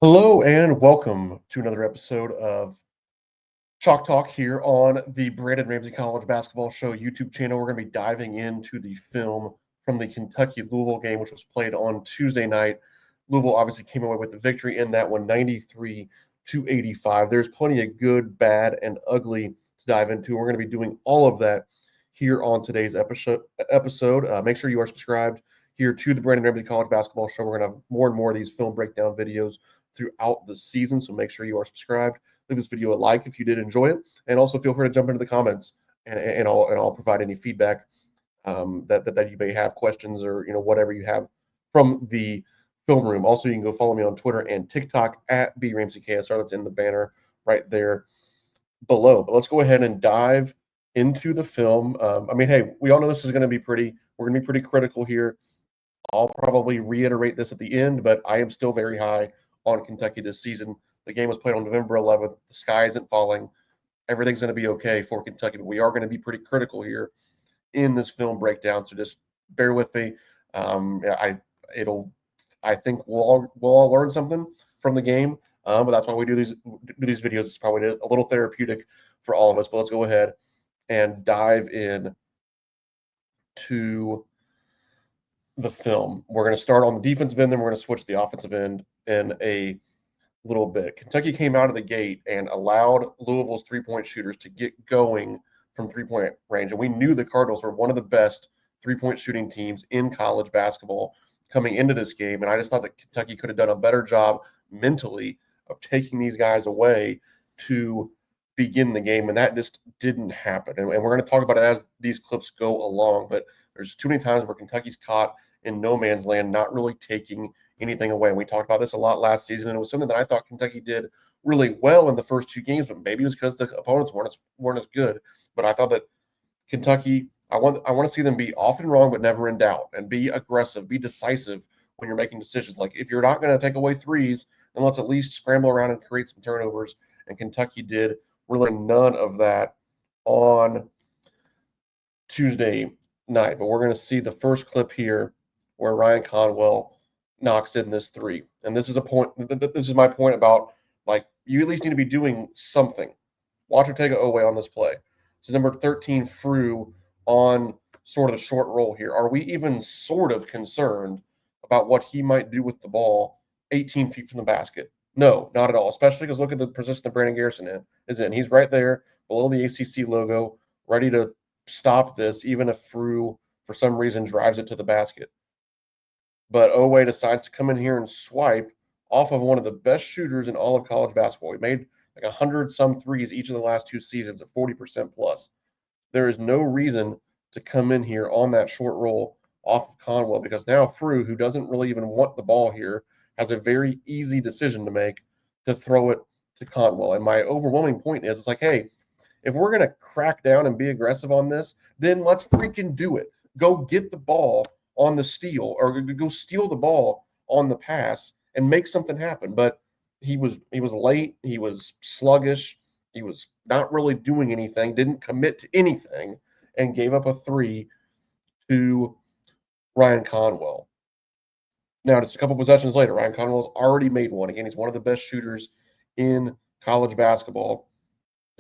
Hello and welcome to another episode of Chalk Talk here on the Brandon Ramsey College Basketball Show YouTube channel. We're going to be diving into the film from the Kentucky-Louisville game, which was played on Tuesday night. Louisville obviously came away with the victory in that one, 93-85. There's plenty of good, bad, and ugly to dive into. We're going to be doing all of that here on today's episode. Make sure you are subscribed here to the Brandon Ramsey College Basketball Show. We're going to have more and more of these film breakdown videos throughout the season, so make sure you are subscribed. Leave this video a like if you did enjoy it, and also feel free to jump into the comments, and I'll provide any feedback that you may have, questions, or whatever you have from the film room. Also, you can go follow me on Twitter and TikTok at BRamseyKSR. That's in the banner right there below. But let's go ahead and dive into the film. Hey, we all know this is going to be we're going to be pretty critical here. I'll probably reiterate this at the end, but I am still very high on Kentucky this season. The game was played on November 11th. The sky isn't falling. Everything's going to be okay for Kentucky, but we are going to be pretty critical here in this film breakdown. So just bear with me. I think we'll all learn something from the game. But that's why we do these videos. It's probably a little therapeutic for all of us. But let's go ahead and dive in to the film. We're going to start on the defensive end, then we're going to switch to the offensive end in a little bit. Kentucky came out of the gate and allowed Louisville's three-point shooters to get going from three-point range. And we knew the Cardinals were one of the best three-point shooting teams in college basketball coming into this game. And I just thought that Kentucky could have done a better job mentally of taking these guys away to begin the game. And that just didn't happen. And we're going to talk about it as these clips go along. But there's too many times where Kentucky's caught in no man's land, not really taking anything away. And we talked about this a lot last season, and it was something that I thought Kentucky did really well in the first two games, but maybe it was because the opponents weren't as good. But I thought that Kentucky, I want to see them be often wrong but never in doubt, and be aggressive, be decisive when you're making decisions. Like, if you're not going to take away threes, then let's at least scramble around and create some turnovers. And Kentucky did really none of that on Tuesday night. But we're going to see the first clip here where Ryan Conwell knocks in this three. And this is my point about, like, you at least need to be doing something. Watch Ortega-Oweh on this play. This is number 13, Frew, on sort of the short roll here. Are we even sort of concerned about what he might do with the ball 18 feet from the basket? No, not at all, especially because look at the position that Brandon Garrison is in. He's right there below the ACC logo, ready to stop this, even if Frew, for some reason, drives it to the basket. But Oweh decides to come in here and swipe off of one of the best shooters in all of college basketball. He made like 100-some threes each of the last two seasons at 40% plus. There is no reason to come in here on that short roll off of Conwell, because now Frew, who doesn't really even want the ball here, has a very easy decision to make to throw it to Conwell. And my overwhelming point is, it's like, hey, if we're going to crack down and be aggressive on this, then let's freaking do it. Go get the ball on the steal, or go steal the ball on the pass and make something happen. But he was late, he was sluggish, he was not really doing anything, didn't commit to anything, and gave up a three to Ryan Conwell. Now, just a couple possessions later, Ryan Conwell's already made one. Again, he's one of the best shooters in college basketball.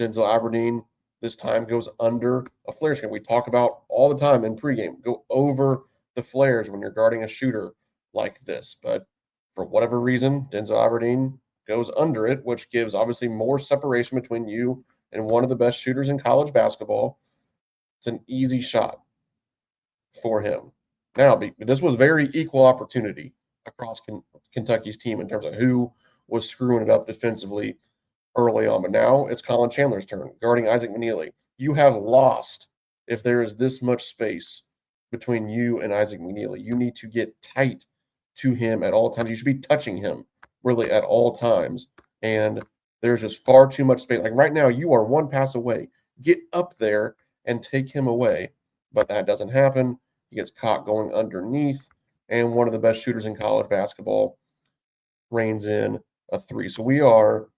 Denzel Aberdeen this time goes under a flare screen. We talk about all the time in pregame, go over the flares when you're guarding a shooter like this. But for whatever reason, Denzel Aberdeen goes under it, which gives obviously more separation between you and one of the best shooters in college basketball. It's an easy shot for him. Now, this was very equal opportunity across Kentucky's team in terms of who was screwing it up defensively early on. But now it's Colin Chandler's turn, guarding Isaac McNeely. You have lost if there is this much space between you and Isaac McNeely. You need to get tight to him at all times. You should be touching him really at all times. And there's just far too much space. Like right now, you are one pass away. Get up there and take him away. But that doesn't happen. He gets caught going underneath. And one of the best shooters in college basketball reins in a three. So we are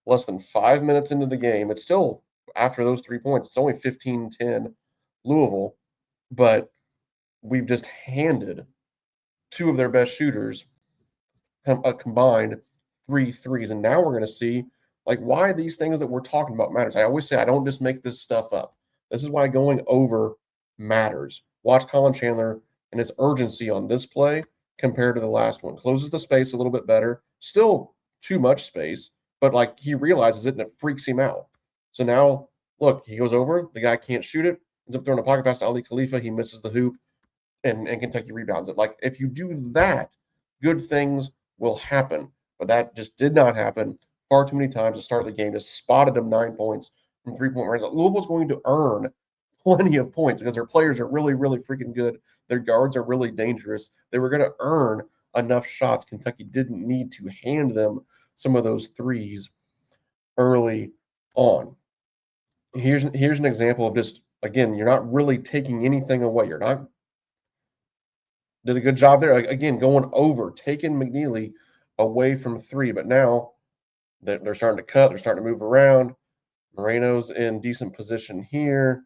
less than 5 minutes into the game. It's still, after those 3 points, it's only 15-10 Louisville. But we've just handed two of their best shooters a combined 3 threes. And now we're going to see like why these things that we're talking about matters. I always say I don't just make this stuff up. This is why going over matters. Watch Colin Chandler and his urgency on this play compared to the last one. Closes the space a little bit better. Still too much space, but like he realizes it and it freaks him out. So now, look, he goes over. The guy can't shoot it. Ends up throwing a pocket pass to Ali Khalifa. He misses the hoop, and Kentucky rebounds it. Like if you do that, good things will happen. But that just did not happen far too many times to start the game. Just spotted him 9 points from 3-point range. Louisville's going to earn plenty of points because their players are really, really freaking good. Their guards are really dangerous. They were going to earn enough shots. Kentucky didn't need to hand them some of those threes early on. Here's an example of just, again, you're not really taking anything away. You're not did a good job there. Again, going over, taking McNeely away from three. But now they're starting to cut. They're starting to move around. Moreno's in decent position here.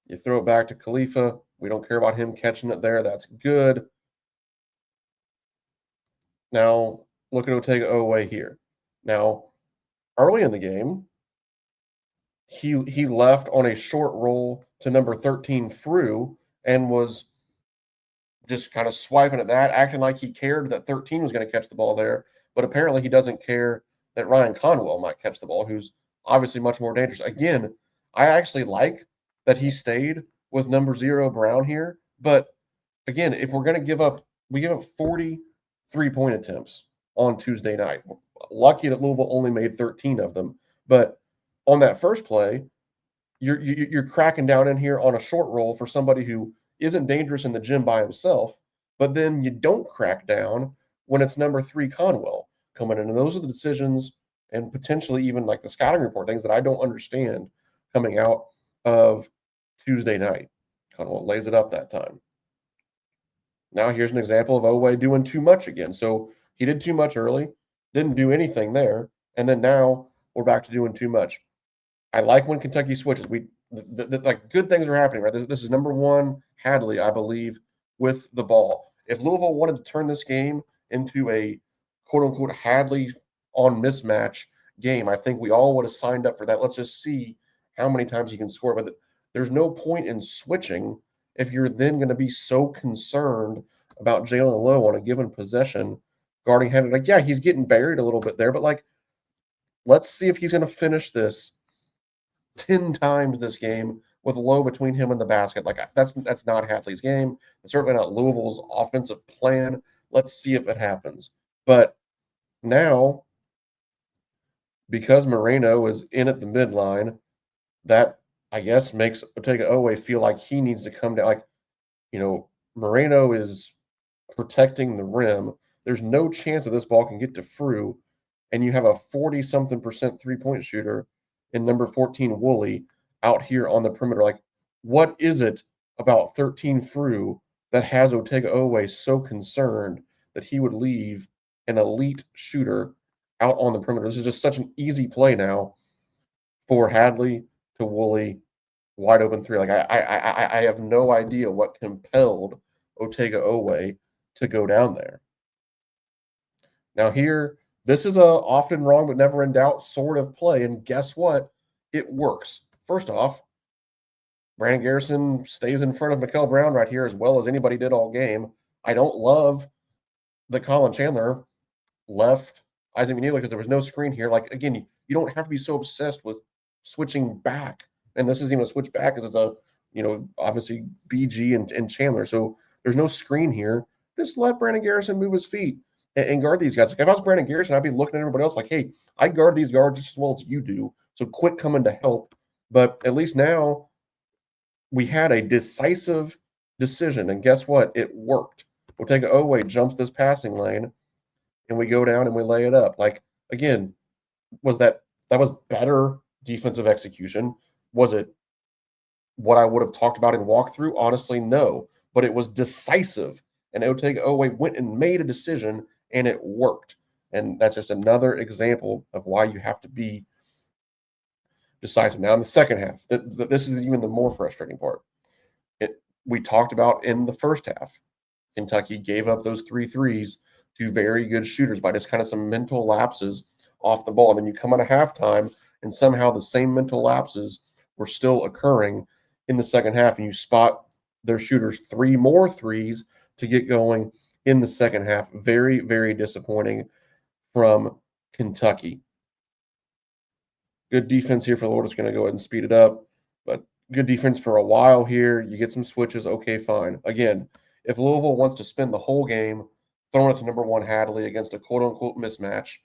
You throw it back to Khalifa. We don't care about him catching it there. That's good. Now, look at Otega Oweh here. Now, early in the game, he left on a short roll to number 13 Frew and was just kind of swiping at that, acting like he cared that 13 was going to catch the ball there. But apparently he doesn't care that Ryan Conwell might catch the ball, who's obviously much more dangerous. Again, I actually like that he stayed with number 0 Brown here. But again, if we're going to give up, we give up 40 3-point attempts on Tuesday night. Lucky that Louisville only made 13 of them. But on that first play, you're cracking down in here on a short roll for somebody who isn't dangerous in the gym by himself, but then you don't crack down when it's number 3 Conwell coming in. And those are the decisions and potentially even like the scouting report, things that I don't understand coming out of Tuesday night. Conwell lays it up that time. Now here's an example of Oweh doing too much again. So he did too much early, didn't do anything there, and then now we're back to doing too much. I like when Kentucky switches. Like good things are happening, right? This is number 1 Hadley, I believe, with the ball. If Louisville wanted to turn this game into a quote unquote Hadley on mismatch game, I think we all would have signed up for that. Let's just see how many times he can score. But there's no point in switching if you're then going to be so concerned about Jalen Lowe on a given possession guarding Hadley. Like, yeah, he's getting buried a little bit there, but like, let's see if he's going to finish this 10 times this game with Lowe between him and the basket. Like that's not Hadley's game. It's certainly not Louisville's offensive plan. Let's see if it happens. But now, because Moreno is in at the midline, that I guess makes Otega Oweh feel like he needs to come down. Like, Moreno is protecting the rim. There's no chance that this ball can get to Frew, and you have a 40-something% 3-point shooter in number 14 Woolley out here on the perimeter. Like, what is it about 13 Frew that has Otega Oweh so concerned that he would leave an elite shooter out on the perimeter? This is just such an easy play now for Hadley to Woolley, wide open 3. Like, I have no idea what compelled Otega Oweh to go down there. Now here, this is a often wrong but never in doubt sort of play, and guess what? It works. First off, Brandon Garrison stays in front of Mikel Brown right here as well as anybody did all game. I don't love that Colin Chandler left Isaac McNeely because there was no screen here. Like, again, you don't have to be so obsessed with switching back. And this isn't even a switch back because it's a, obviously BG and Chandler. So there's no screen here. Just let Brandon Garrison move his feet and guard these guys. Like, if I was Brandon Garrison, I'd be looking at everybody else like, hey, I guard these guards just as well as you do. So quit coming to help. But at least now we had a decisive decision. And guess what? It worked. Otega Oweh jumps this passing lane and we go down and we lay it up. Like, again, that was better defensive execution? Was it what I would have talked about in walkthrough? Honestly, no. But it was decisive. And Otega Oweh went and made a decision, and it worked. And that's just another example of why you have to be decisive. Now, in the second half, this is even the more frustrating part. We talked about in the first half, Kentucky gave up those 3 threes to very good shooters by just kind of some mental lapses off the ball. And then you come out of halftime and somehow the same mental lapses were still occurring in the second half, and you spot their shooters 3 more threes to get going in the second half. Very, very disappointing from Kentucky. Good defense here for Louisville. Just going to go ahead and speed it up, but good defense for a while here. You get some switches. Okay, fine. Again, if Louisville wants to spend the whole game throwing it to number 1 Hadley against a quote-unquote mismatch,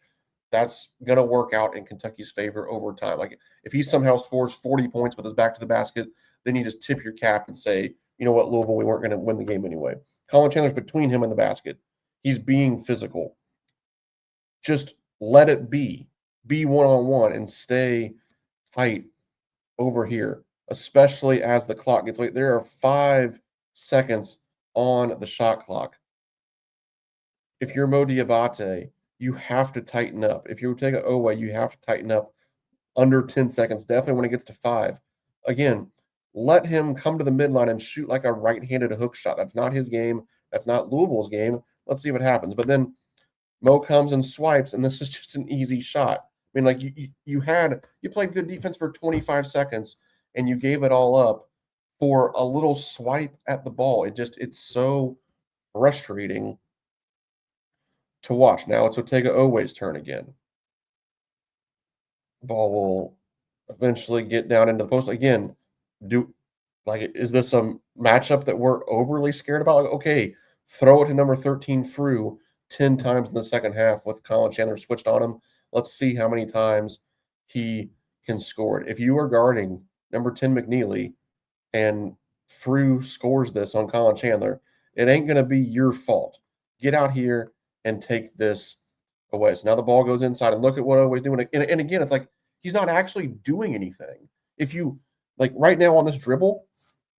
that's going to work out in Kentucky's favor over time. Like, if he somehow scores 40 points with his back to the basket, then you just tip your cap and say, you know what, Louisville, we weren't going to win the game anyway. Colin Chandler's between him and the basket. He's being physical. Just let it be. Be one-on-one and stay tight over here, especially as the clock gets late. There are 5 seconds on the shot clock. If you're Mo Diabate, you have to tighten up. If you're Ortega Owe, you have to tighten up under 10 seconds, definitely when it gets to 5. Again, let him come to the midline and shoot like a right-handed hook shot. That's not his game. That's not Louisville's game. Let's see what happens. But then Mo comes and swipes, and this is just an easy shot. I mean, like you played good defense for 25 seconds, and you gave it all up for a little swipe at the ball. It's so frustrating to watch. Now it's Ortega Owe's turn again. Ball will eventually get down into the post again. Is this a matchup that we're overly scared about? Like, okay, throw it to number 13 Frew 10 times in the second half with Colin Chandler switched on him. Let's see how many times he can score it. If you are guarding number 10 McNeely and Frew scores this on Colin Chandler, it ain't going to be your fault. Get out here and take this away. So now the ball goes inside, and look at what Owe's doing. And again, it's like he's not actually doing anything. If you, like right now on this dribble,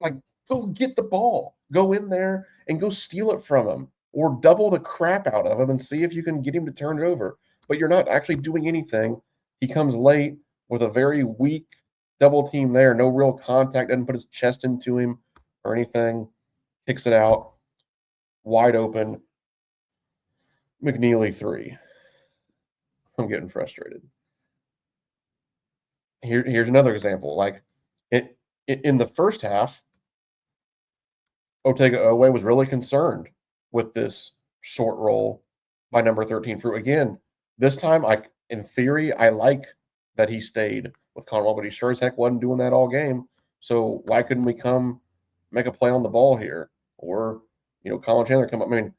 like go get the ball. Go in there and go steal it from him or double the crap out of him and see if you can get him to turn it over. But you're not actually doing anything. He comes late with a very weak double team there. No real contact. Doesn't put his chest into him or anything. Kicks it out. Wide open. McNeely 3. I'm getting frustrated. Here's another example. Like in the first half, Ortega Owe was really concerned with this short roll by number 13 Frew. Again, this time, in theory, I like that he stayed with Conwell, but he sure as heck wasn't doing that all game. So why couldn't we come make a play on the ball here? Or, Colin Chandler come up. I mean,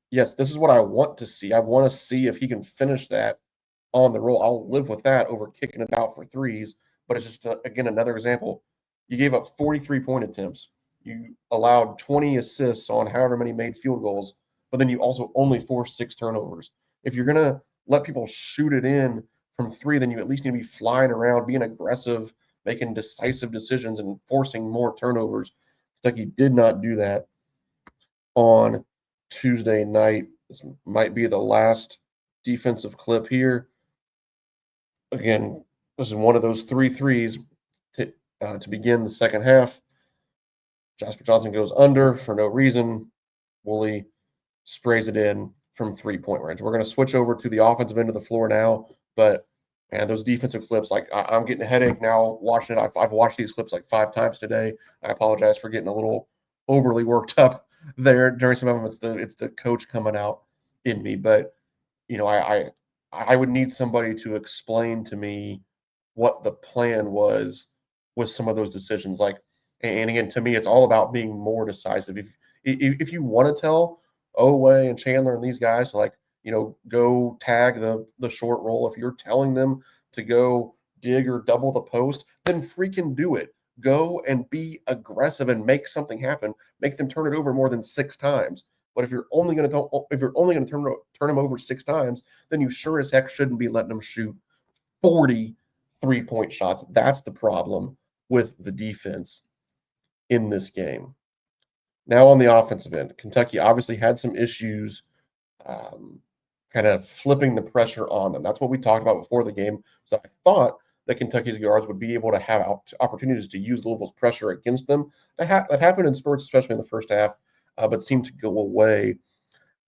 yes, this is what I want to see. I want to see if he can finish that on the roll. I'll live with that over kicking it out for threes. But it's just, again, another example. You gave up 43 point attempts. You allowed 20 assists on however many made field goals, but then you also only forced 6 turnovers. If you're going to let people shoot it in from 3, then you at least need to be flying around, being aggressive, making decisive decisions, and forcing more turnovers. Kentucky did not do that on Tuesday night. This might be the last defensive clip here. Again, this is one of those 3 threes to begin the second half. Jasper Johnson goes under for no reason. Woolley sprays it in from 3-point range. We're going to switch over to the offensive end of the floor now, but man, those defensive clips, like I'm getting a headache now watching it. I've watched these clips like 5 times today. I apologize for getting a little overly worked up there during some of them. It's the coach coming out in me, but I would need somebody to explain to me what the plan was with some of those decisions. Like, and again, to me, it's all about being more decisive. If you want to tell Owe and Chandler and these guys to go tag the short roll, if you're telling them to go dig or double the post, then freaking do it. Go and be aggressive and make something happen. Make them turn it over more than 6 times. But if you're only going to turn them over 6 times, then you sure as heck shouldn't be letting them shoot 40 3-point shots. That's the problem with the defense in this game. Now on the offensive end, Kentucky obviously had some issues kind of flipping the pressure on them. That's what we talked about before the game. So I thought that Kentucky's guards would be able to have opportunities to use Louisville's pressure against them. That happened in spurts, especially in the first half, but seemed to go away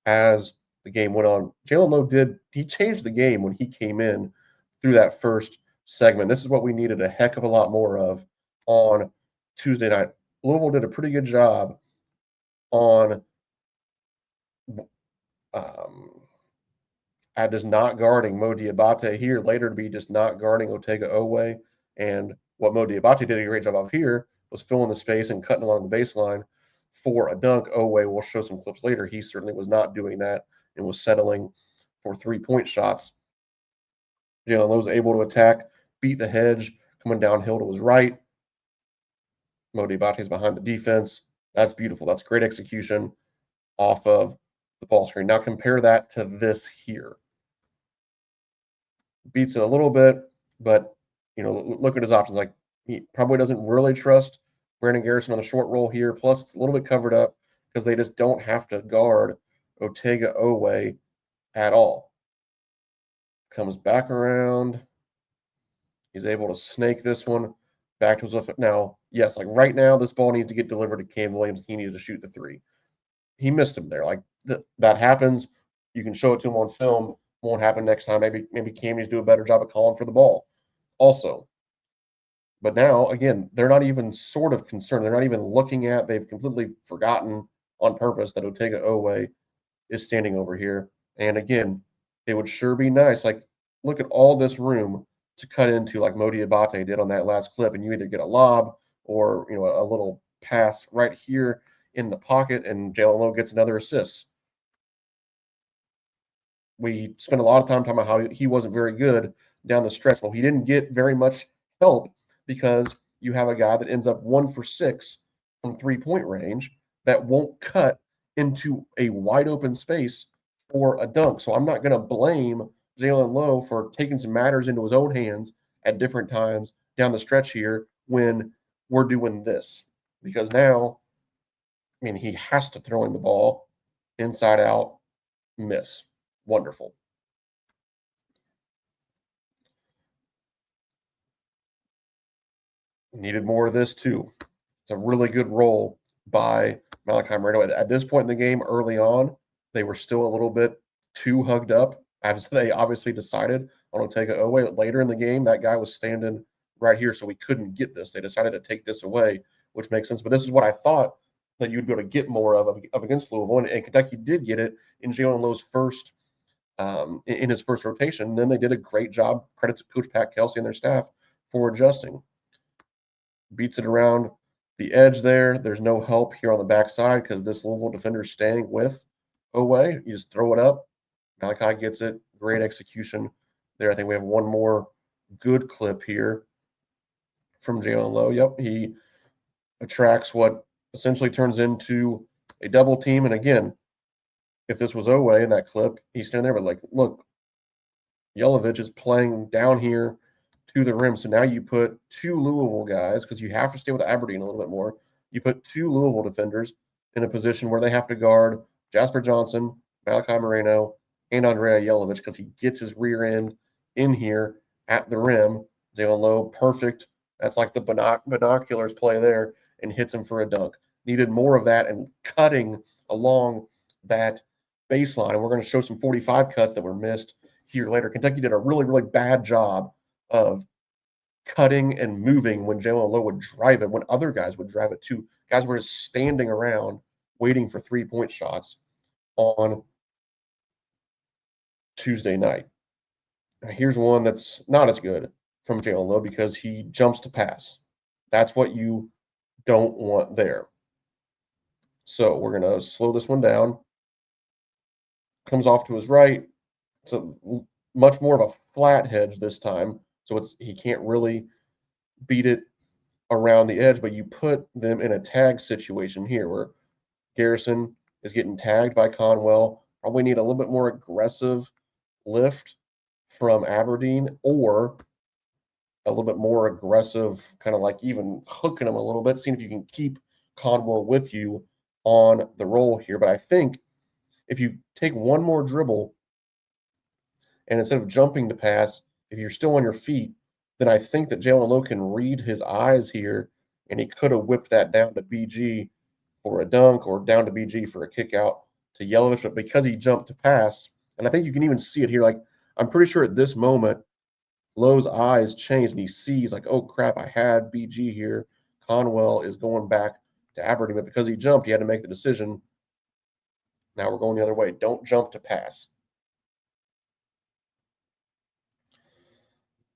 as the game went on. Jalen Lowe he changed the game when he came in through that first segment. This is what we needed a heck of a lot more of on Tuesday night. Louisville did a pretty good job on at just not guarding Mo Diabate here, later to be just not guarding Otega Oweh. And what Mo Diabate did a great job of here was filling the space and cutting along the baseline for a dunk. Oweh, we'll show some clips later. He certainly was not doing that and was settling for 3-point shots. Jalen Lowe was able to attack, beat the hedge, coming downhill to his right. Mo Diabate is behind the defense. That's beautiful. That's great execution off of the ball screen. Now compare that to this here. Beats it a little bit, but look at his options. Like, he probably doesn't really trust Brandon Garrison on the short roll here. Plus, it's a little bit covered up because they just don't have to guard Otega Oweh at all. Comes back around. He's able to snake this one back to his left. Now, yes, like right now, this ball needs to get delivered to Cam Williams. He needs to shoot the three. He missed him there. Like, that happens. You can show it to him on film. Won't happen next time. Maybe Cam needs to do a better job of calling for the ball also. But now, again, they're not even sort of concerned. They're not even looking at, they've completely forgotten on purpose that Otega Oweh is standing over here. And again, it would sure be nice. Like, look at all this room to cut into like Mo Diabate did on that last clip. And you either get a lob or, a little pass right here in the pocket, and Jalen Lowe gets another assist. We spent a lot of time talking about how he wasn't very good down the stretch. Well, he didn't get very much help because you have a guy that ends up 1 for 6 from 3-point range that won't cut into a wide open space for a dunk. So I'm not going to blame Jalen Lowe for taking some matters into his own hands at different times down the stretch here when we're doing this. Because now, he has to throw in the ball inside out, miss. Wonderful. Needed more of this too. It's a really good roll by Malachi Moreno. At this point in the game, early on, they were still a little bit too hugged up, as they obviously decided on Otega Oweh. Later in the game, that guy was standing right here, so we couldn't get this. They decided to take this away, which makes sense. But this is what I thought that you'd be able to get more of against Louisville, and Kentucky did get it in Jalen Lowe's first in his first rotation. And then they did a great job. Credit to Coach Pat Kelsey and their staff for adjusting. Beats it around the edge there. There's no help here on the backside because this Louisville defender is staying with Oweh. You just throw it up. Malachi gets it. Great execution there. I think we have one more good clip here from Jalen Lowe. Yep, he attracts what essentially turns into a double team. And again, if this was Oweh in that clip, he's standing there, but like, look, Yelovich is playing down here to the rim. So now you put 2 Louisville guys, because you have to stay with Aberdeen a little bit more. You put 2 Louisville defenders in a position where they have to guard Jasper Johnson, Malachi Moreno, and Andrea Yelovich, because he gets his rear end in here at the rim. Jalen Lowe, perfect. That's like the binoculars play there, and hits him for a dunk. Needed more of that and cutting along that baseline. We're going to show some 45 cuts that were missed here later. Kentucky did a really, really bad job of cutting and moving when Jalen Lowe would drive it, when other guys would drive it too. Guys were just standing around waiting for 3-point shots on Tuesday night. Now, here's one that's not as good from Jalen Lowe because he jumps to pass. That's what you don't want there. So we're going to slow this one down. Comes off to his right. It's a much more of a flat hedge this time. So he can't really beat it around the edge, but you put them in a tag situation here where Garrison is getting tagged by Conwell. Probably need a little bit more aggressive lift from Aberdeen, or a little bit more aggressive, kind of like even hooking him a little bit, seeing if you can keep Conwell with you on the roll here. But I think if you take one more dribble and instead of jumping to pass, if you're still on your feet, then I think that Jalen Lowe can read his eyes here, and he could have whipped that down to BG for a dunk or down to BG for a kick out to Yelovich, but because he jumped to pass, and I think you can even see it here. Like, I'm pretty sure at this moment, Lowe's eyes change and he sees, like, oh crap, I had BG here. Conwell is going back to Aberdeen, but because he jumped, he had to make the decision. Now we're going the other way. Don't jump to pass.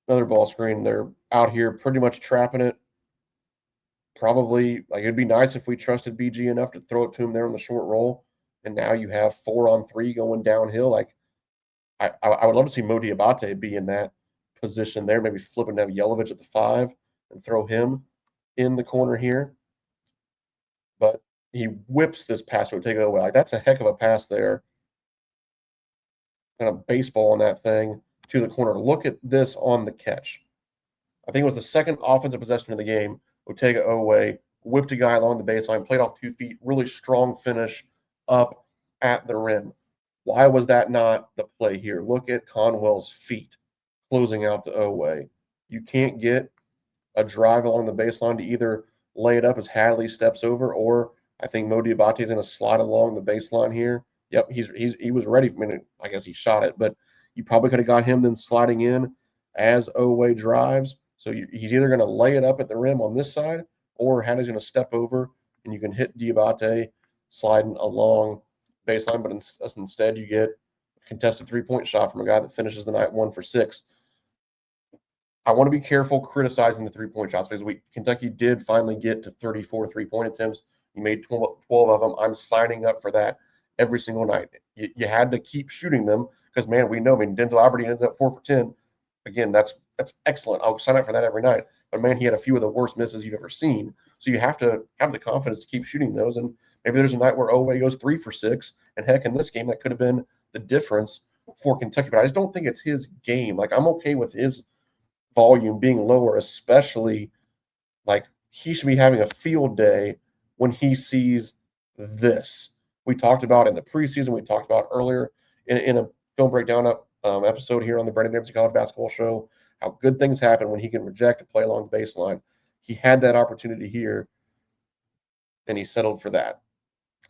Another ball screen. They're out here pretty much trapping it. Probably, like, it'd be nice if we trusted BG enough to throw it to him there on the short roll. And now you have 4-on-3 going downhill. Like, I would love to see Mo Diabate be in that position there, maybe flip and have Yelovich at the 5 and throw him in the corner here. But he whips this pass to take it away. Like, that's a heck of a pass there. And a baseball on that thing to the corner. Look at this on the catch. I think it was the second offensive possession of the game. Otega Owe whipped a guy along the baseline, played off 2 feet, really strong finish up at the rim. Why was that not the play here? Look at Conwell's feet closing out the Owe. You can't get a drive along the baseline to either lay it up as Hadley steps over, or I think Mo Diabate is going to slide along the baseline here. Yep, he was ready. I mean, I guess he shot it, but you probably could have got him then sliding in as Owe drives. So he's either going to lay it up at the rim on this side, or Hadley's going to step over, and you can hit Diabate sliding along baseline. But instead, you get a contested 3-point shot from a guy that finishes the night 1 for 6. I want to be careful criticizing the 3-point shots because Kentucky did finally get to 34 3-point attempts. You made 12 of them. I'm signing up for that every single night. You had to keep shooting them because, man, we know. I mean, Denzel Aberdeen ends up 4 for 10. Again, that's excellent. I'll sign up for that every night. But, man, he had a few of the worst misses you've ever seen. So you have to have the confidence to keep shooting those. And maybe there's a night where Owe goes 3 for 6. And, heck, in this game, that could have been the difference for Kentucky. But I just don't think it's his game. Like, I'm okay with his volume being lower, especially like he should be having a field day when he sees this. We talked about in the preseason, we talked about earlier in a film breakdown episode here on the Brendan Ramsey College Basketball Show, how good things happen when he can reject a play along the baseline. He had that opportunity here, and he settled for that.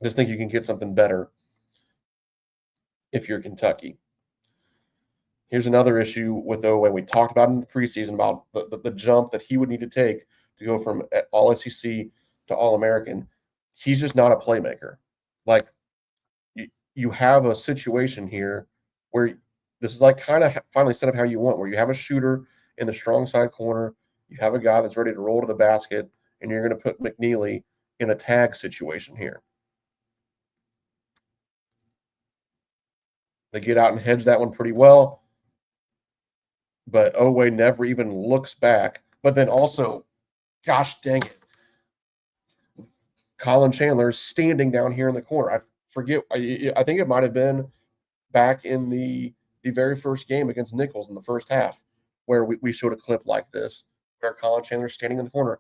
I just think you can get something better if you're Kentucky. Here's another issue with Owe. We talked about in the preseason about the jump that he would need to take to go from all SEC to All American. He's just not a playmaker. Like, you have a situation here where this is like kind of finally set up how you want, where you have a shooter in the strong side corner, you have a guy that's ready to roll to the basket, and you're going to put McNeely in a tag situation here. They get out and hedge that one pretty well. But Owe never even looks back. But then also, gosh dang it, Colin Chandler is standing down here in the corner. I forget. I think it might have been back in the very first game against Nichols in the first half, where we showed a clip like this, where Colin Chandler is standing in the corner.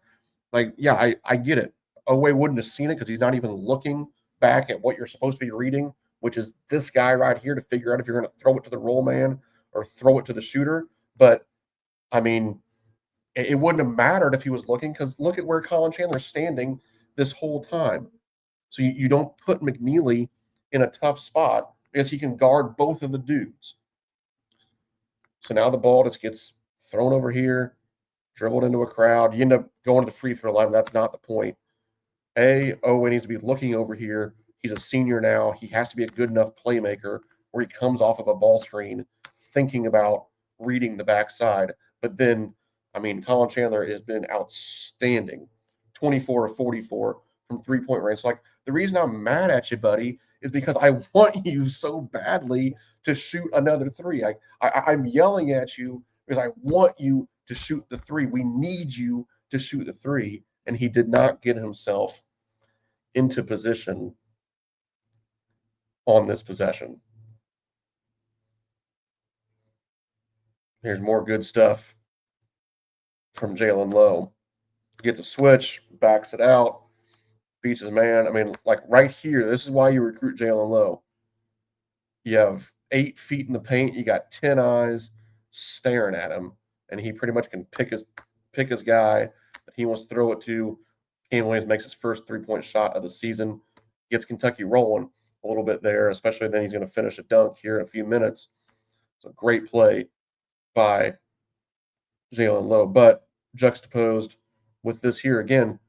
Like, yeah, I get it. Owe wouldn't have seen it because he's not even looking back at what you're supposed to be reading, which is this guy right here to figure out if you're going to throw it to the roll man or throw it to the shooter. But, I mean, it wouldn't have mattered if he was looking because look at where Colin Chandler's standing this whole time. So you don't put McNeely in a tough spot because he can guard both of the dudes. So now the ball just gets thrown over here, dribbled into a crowd. You end up going to the free throw line. That's not the point. Owe needs to be looking over here. He's a senior now. He has to be a good enough playmaker where he comes off of a ball screen thinking about reading the backside. But then, I mean, Colin Chandler has been outstanding. 24 of 44 from 3-point range. So, like, the reason I'm mad at you, buddy, is because I want you so badly to shoot another 3. I'm yelling at you because I want you to shoot the 3. We need you to shoot the 3. And he did not get himself into position on this possession. Here's more good stuff from Jalen Lowe. Gets a switch, backs it out, beats his man. I mean, like right here, this is why you recruit Jalen Lowe. You have 8 feet in the paint. You got 10 eyes staring at him, and he pretty much can pick his guy that he wants to throw it to. Cam Williams makes his first 3-point shot of the season, gets Kentucky rolling. a little bit there, especially then he's going to finish a dunk here in a few minutes. It's a great play by Jalen Lowe, but juxtaposed with this here again,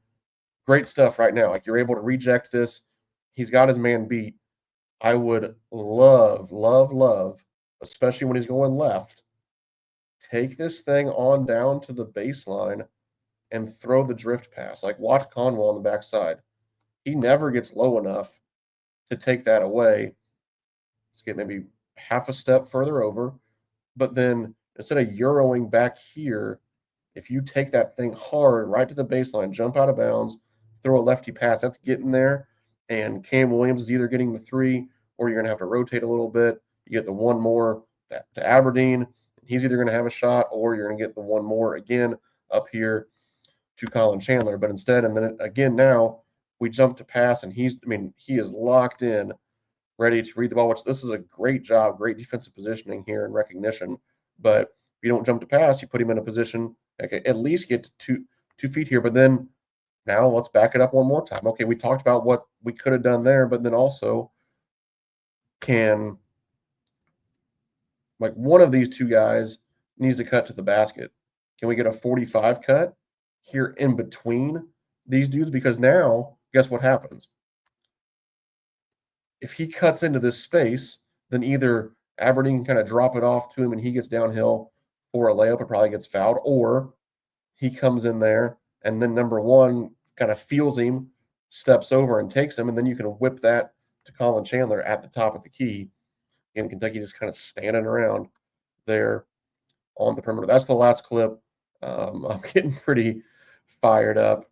great stuff right now. Like you're able to reject this. He's got his man beat. I would love, love, love, especially when he's going left, take this thing on down to the baseline and throw the drift pass. Like watch Conwell on the backside. He never gets low enough to take that away. Let's get maybe half a step further over. But then instead of Euroing back here, if you take that thing hard right to the baseline, jump out of bounds, throw a lefty pass, that's getting there. And Cam Williams is either getting the three or you're going to have to rotate a little bit. You get the one more to Aberdeen. He's either going to have a shot or you're going to get the one more again up here to Colin Chandler. But instead, and then again now, we jump to pass, and he is locked in, ready to read the ball, which this is a great job, great defensive positioning here and recognition. But if you don't jump to pass, you put him in a position, okay, at least get to 2 feet here. But then now let's back it up one more time. Okay, we talked about what we could have done there, but then also can, like, one of these two guys needs to cut to the basket. Can we get a 45 cut here in between these dudes? Because now, guess what happens? If he cuts into this space, then either Aberdeen can kind of drop it off to him and he gets downhill for a layup and probably gets fouled, or he comes in there and then number one kind of feels him, steps over and takes him, and then you can whip that to Colin Chandler at the top of the key. And Kentucky just kind of standing around there on the perimeter. That's the last clip. I'm getting pretty fired up,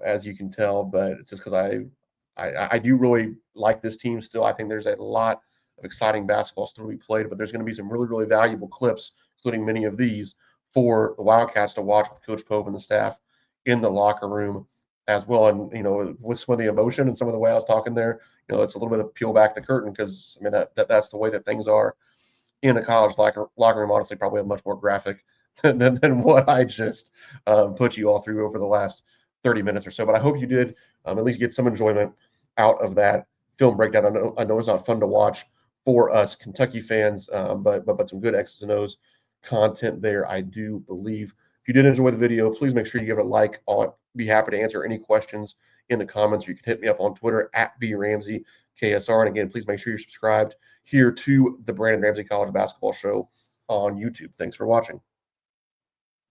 as you can tell, but it's just because I do really like this team still. I think there's a lot of exciting basketball still to be played, but there's going to be some really, really valuable clips, including many of these, for the Wildcats to watch with Coach Pope and the staff in the locker room as well. And, with some of the emotion and some of the way I was talking there, it's a little bit of peel back the curtain because, that's the way that things are in a college locker room. Honestly, probably much more graphic than what I just put you all through over the last 30 minutes or so. But I hope you did at least get some enjoyment out of that film breakdown. I know it's not fun to watch for us Kentucky fans, but some good X's and O's content there, I do believe. If you did enjoy the video, please make sure you give it a like. I'll be happy to answer any questions in the comments. You can hit me up on Twitter at BRamseyKSR. And again, please make sure you're subscribed here to the Brandon Ramsey College Basketball Show on YouTube. Thanks for watching.